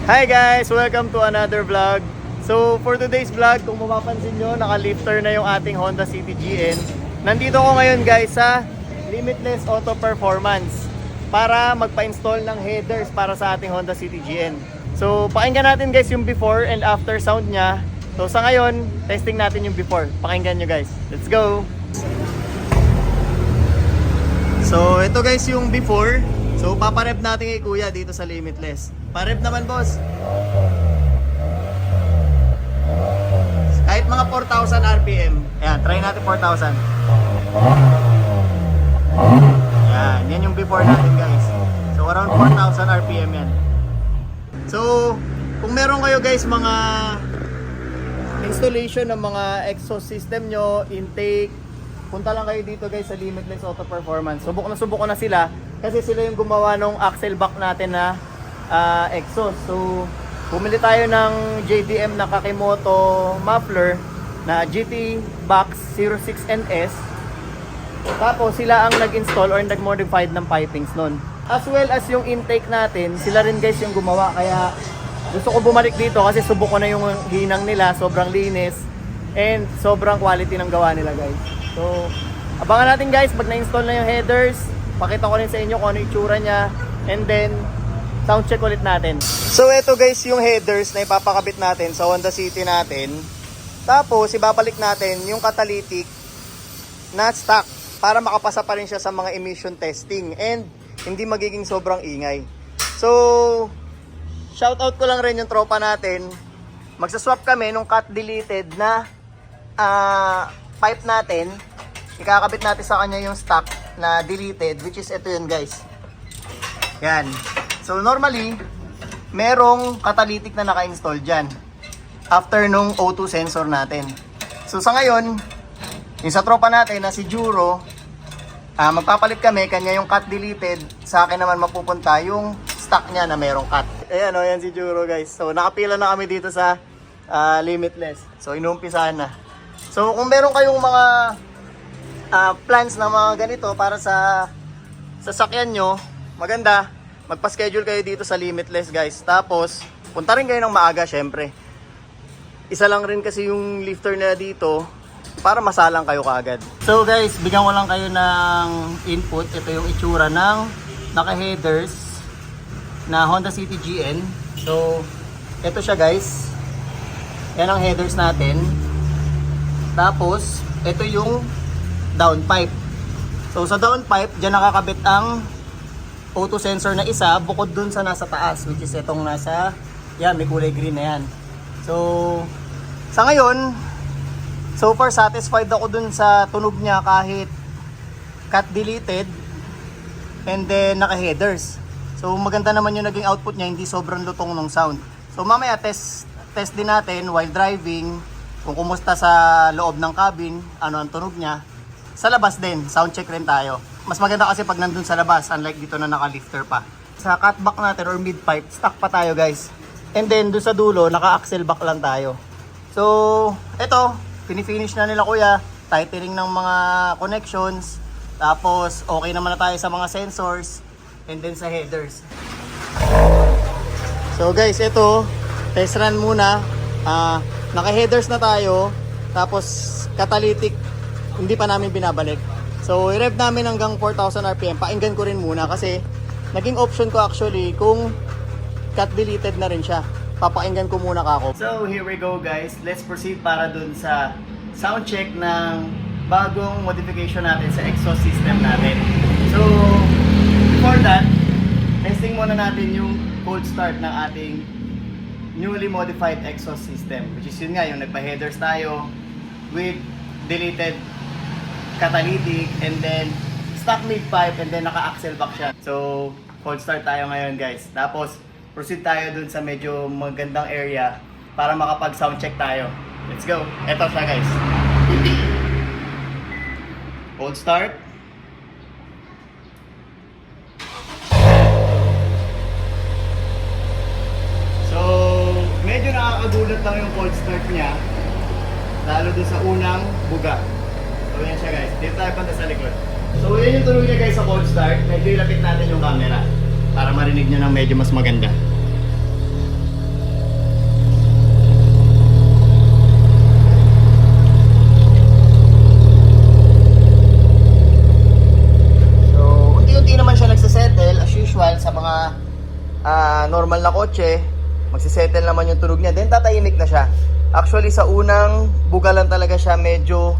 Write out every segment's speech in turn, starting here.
Hi guys! Welcome to another vlog. So for today's vlog, kung mapapansin nyo, naka-lifter na yung ating Honda City GN. Nandito ko ngayon guys sa Limitless Auto Performance para magpa-install ng headers para sa ating Honda City GN. So pakinggan natin guys yung before and after sound niya. So sa ngayon, testing natin yung before. Pakinggan nyo guys. Let's go! So ito guys yung before. So paparep natin kay Kuya dito sa Limitless. Parep naman boss. Kahit mga 4,000 RPM. Ayan, try natin 4,000. Ayan, yan yung before natin guys. So around 4,000 RPM yan. So kung meron kayo guys mga installation ng mga exhaust system nyo, intake, punta lang kayo dito guys sa Limitless Auto Performance. Subok na sila kasi sila yung gumawa ng axle back natin na exhaust. So bumili tayo ng JDM na Kakimoto muffler na GT Box 06NS. Tapos sila ang nag-install or nag-modified ng pipings nun. As well as yung intake natin, sila rin guys yung gumawa. Kaya gusto ko bumalik dito kasi subok ko na yung hinang nila. Sobrang linis and sobrang quality ng gawa nila guys. So abangan natin guys pag na-install na yung headers. Pakita ko rin sa inyo kung ano itsura niya. And then sound check ulit natin. So eto guys yung headers na ipapakabit natin sa Honda City natin. Tapos ibabalik natin yung catalytic na stock para makapasa pa rin siya sa mga emission testing and hindi magiging sobrang ingay. So shoutout ko lang rin yung tropa natin. Magsaswap kami nung cut deleted na pipe natin. Ikakabit natin sa kanya yung stock na deleted, which is ito yun guys. Yan. So normally, merong catalytic na naka-install dyan after nung O2 sensor natin. So sa ngayon, yung sa tropa natin na si Juro, magpapalit kami, kanya yung cut deleted, sa akin naman mapupunta yung stock niya na merong cut. Ayan o, yan si Juro guys. So nakapila na kami dito sa Limitless. So inumpisahan na. So kung meron kayong mga plans na mga ganito para sa sasakyan nyo, maganda, magpa-schedule kayo dito sa Limitless guys. Tapos, punta rin kayo ng maaga syempre. Isa lang rin kasi yung lifter na dito para masalang kayo kaagad. So guys, bigyan ko lang kayo ng input. Ito yung itsura ng naka-headers na Honda City GN. So, ito siya guys. Yan ang headers natin. Tapos, ito yung downpipe. So sa downpipe, dyan nakakabit ang O2 sensor na isa bukod dun sa nasa taas, which is itong nasa, yan, may kulay green na yan. So sa ngayon, so far satisfied ako dun sa tunog niya kahit cut deleted and then naka headers. So maganda naman yung naging output niya, hindi sobrang lutong ng sound. So mamaya test din natin while driving kung kumusta sa loob ng cabin, ano ang tunog niya. Sa labas din, sound check rin tayo. Mas maganda kasi pag nandun sa labas, unlike dito na naka-lifter pa. Sa cutback natin or mid-pipe, stock pa tayo guys. And then dun sa dulo, naka-axle back lang tayo. So, eto, finish na nila kuya. Tightening ng mga connections. Tapos, okay naman na tayo sa mga sensors. And then sa headers. So guys, eto, test run muna. Naka-headers na tayo. Tapos, catalytic hindi pa namin binabalik. So i-rev namin hanggang 4,000 RPM. Painggan ko rin muna kasi naging option ko actually kung cut deleted na rin siya. Papainggan ko muna kako. So here we go guys. Let's proceed para dun sa sound check ng bagong modification natin sa exhaust system natin. So before that, testing muna natin yung cold start ng ating newly modified exhaust system, which is yun nga, yung nagpa-headers tayo with deleted catalytic and then stock mid pipe and then naka-axle back siya. So, cold start tayo ngayon guys. Tapos, proceed tayo dun sa medyo magandang area para makapag-sound check tayo. Let's go! Eto siya guys. Cold start. So, medyo nakakagulat lang yung cold start niya. Lalo dun sa unang buga. So yan siya guys, dito tayo punta sa likod. So yan yung tunog niya guys sa cold start. Medyo ilapit natin yung camera para marinig nyo ng medyo mas maganda. usual sa mga normal na kotse, magsisettle naman yung tunog niya, then tatahimik na siya. Actually, sa unang buga lang talaga siya medyo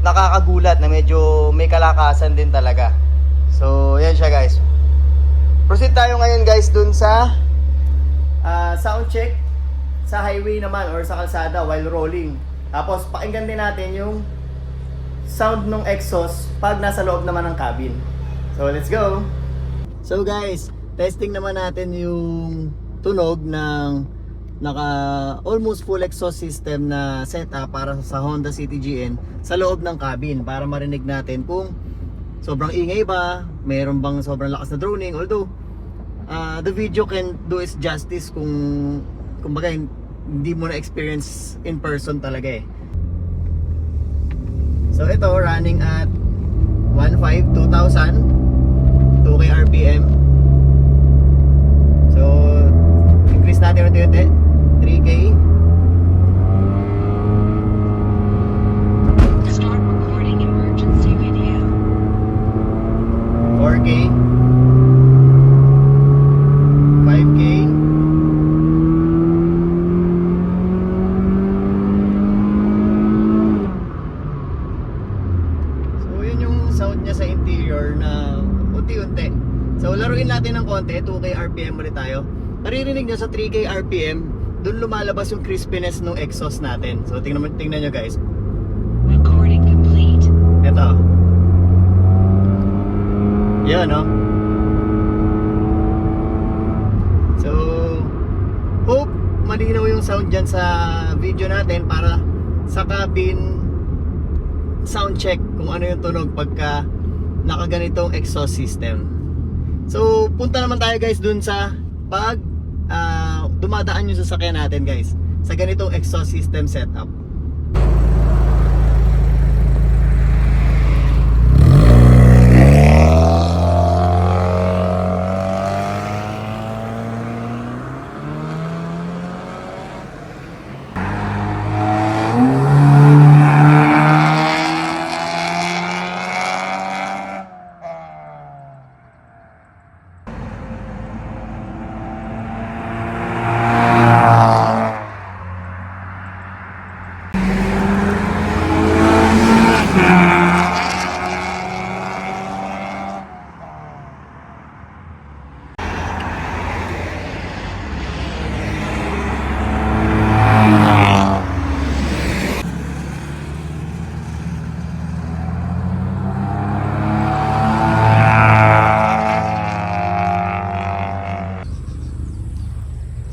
nakakagulat na medyo may kalakasan din talaga. So, yan siya guys. Proceed tayo ngayon guys dun sa sound check sa highway naman or sa kalsada while rolling. Tapos pakinggan din natin yung sound ng exhaust pag nasa loob naman ng cabin. So let's go! So guys, testing naman natin yung tunog ng naka almost full exhaust system na setup para sa Honda City GN sa loob ng cabin para marinig natin kung sobrang ingay ba, mayroon bang sobrang lakas na droning. Although the video can do its justice kung baga hindi mo na experience in person talaga eh. So ito running at 1.5 2,000 2K RPM. So increase natin unti-unti 3K. Start recording emergency video. 4K 5K. So yun yung sound niya sa interior na unti-unti. So laruin natin ng konti, 2K RPM ulit tayo. Naririnig nyo sa 3K RPM, dun lumalabas yung crispiness ng exhaust natin. So tingnan nyo guys. Recording complete. Ito. Yan, no? So, hope malinaw yung sound dyan sa video natin para sa cabin sound check kung ano yung tunog pagka nakaganitong exhaust system. So, punta naman tayo guys dun sa pag dumadaan yung sasakyan natin guys sa ganitong exhaust system setup.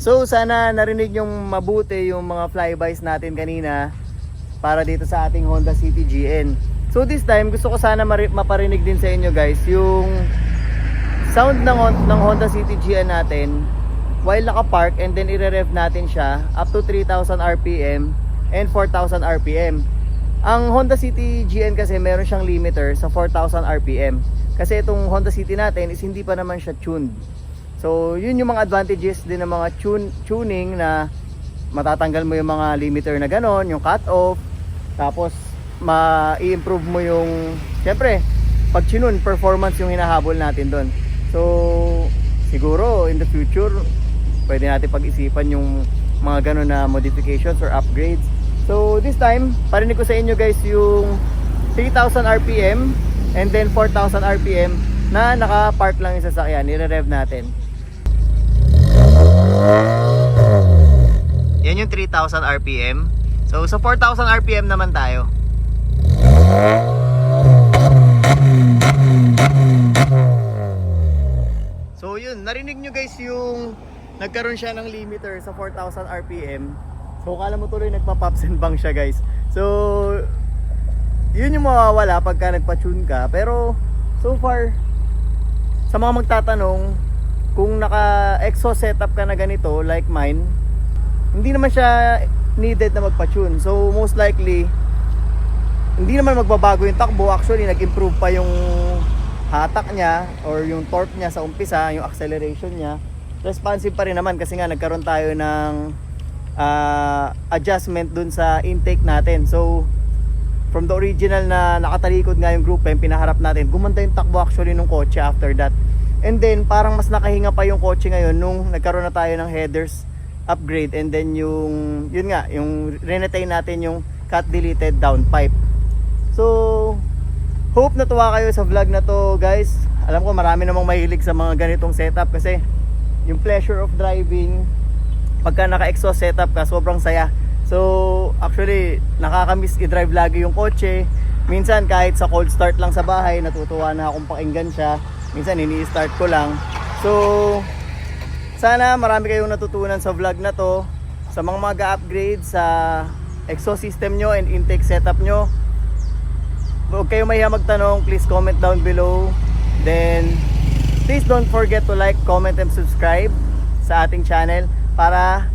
So sana narinig yung mabuti yung mga flybys natin kanina para dito sa ating Honda City GN. So this time gusto ko sana maparinig din sa inyo guys yung sound ng Honda City GN natin while naka-park, and then i-rev natin siya up to 3,000 RPM and 4,000 RPM. Ang Honda City GN kasi meron siyang limiter sa 4,000 RPM. Kasi itong Honda City natin is hindi pa naman siya tuned. So yun yung mga advantages din ng mga tuning na matatanggal mo yung mga limiter na ganon, yung cut off, tapos ma-i-improve mo yung, syempre pag chinun, performance yung hinahabol natin doon. So siguro in the future pwede natin pag-isipan yung mga ganon na modifications or upgrades. So this time parinig ko sa inyo guys yung 3,000 RPM and then 4,000 RPM na naka-park lang yung sasakyan. I-rev natin. Yan yung 3,000 RPM. So sa 4,000 RPM naman tayo. So yun, narinig nyo guys yung nagkaroon siya ng limiter sa 4,000 RPM. So kala mo tuloy nagpa-pops and bang siya guys. So yun yung mawawala pagka nagpa-tune ka. Pero so far, sa mga magtatanong kung naka-exhaust setup ka na ganito like mine, hindi naman siya needed na magpa-tune. So most likely hindi naman magbabago yung takbo. Actually nag-improve pa yung hatak niya or yung torque niya sa umpisa, yung acceleration niya. Responsive pa rin naman kasi nga nagkaroon tayo ng adjustment dun sa intake natin. So from the original na nakatalikod nga yung group, yung pinaharap natin, gumanda yung takbo actually ng kotse after that. And then parang mas nakahinga pa yung kotse ngayon nung nagkaroon na tayo ng headers upgrade, and then yung yun nga, yung renetain natin yung cut deleted downpipe. So hope natuwa kayo sa vlog na to, guys. Alam ko marami namang mahilig sa mga ganitong setup kasi yung pleasure of driving pagka naka-exhaust setup ka, sobrang saya. So actually nakakamiss i-drive lagi yung kotse. Minsan kahit sa cold start lang sa bahay, natutuwa na akong pakinggan siya. Minsan ini-start ko lang. So sana marami kayong natutunan sa vlog na to. Sa mga mag-upgrade sa exhaust system nyo and intake setup nyo, huwag kayong mahiya magtanong, please comment down below. Then please don't forget to like, comment, and subscribe sa ating channel para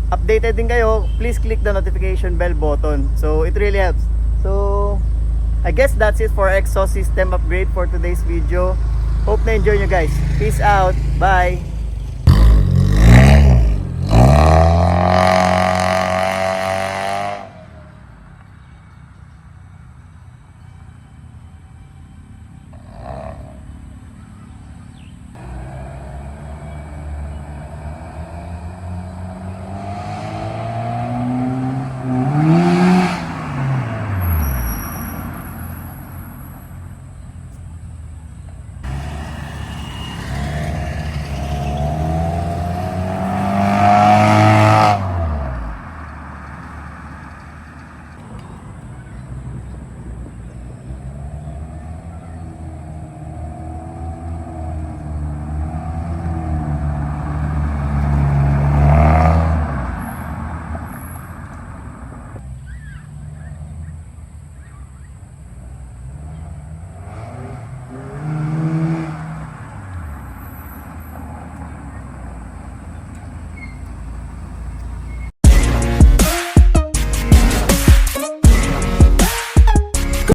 updated din kayo. Please click the notification bell button, so it really helps. So I guess that's it for exhaust system upgrade for today's video. Hope na enjoy nyo, guys. Peace out. Bye.